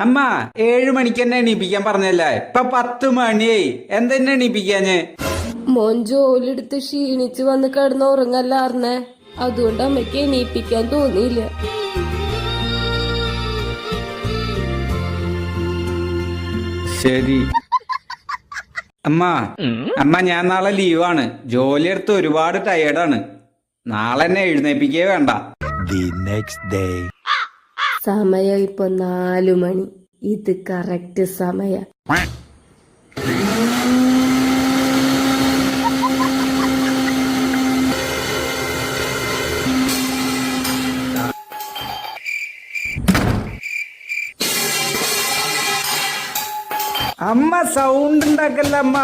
അമ്മ 7 മണിക്ക് എന്നെ എണീപ്പിക്കാൻ പറഞ്ഞല്ലേ, ഇപ്പൊ 10 മണിയായി. എന്തെന്നെ എണീപ്പിക്കാഞ്ഞ്? മോൻ ജോലി എടുത്ത് ക്ഷീണിച്ച് വന്ന് കിടന്ന് ഉറങ്ങല്ലാർന്നേ, അതുകൊണ്ട് അമ്മയ്ക്ക് എണീപ്പിക്കാൻ തോന്നിയില്ല. ശരി അമ്മ. അമ്മ ഞാൻ നാളെ ലീവാണ്. ജോലി എടുത്ത് ഒരുപാട് ടയേർഡാണ്. നാളെ എന്നെ എഴുന്നേപ്പിക്കേ വേണ്ട. സമയം ഇപ്പൊ 4 മണി. ഇത് കറക്റ്റ് സമയ. അമ്മ സൗണ്ട് ഉണ്ടാക്കല്ല അമ്മ.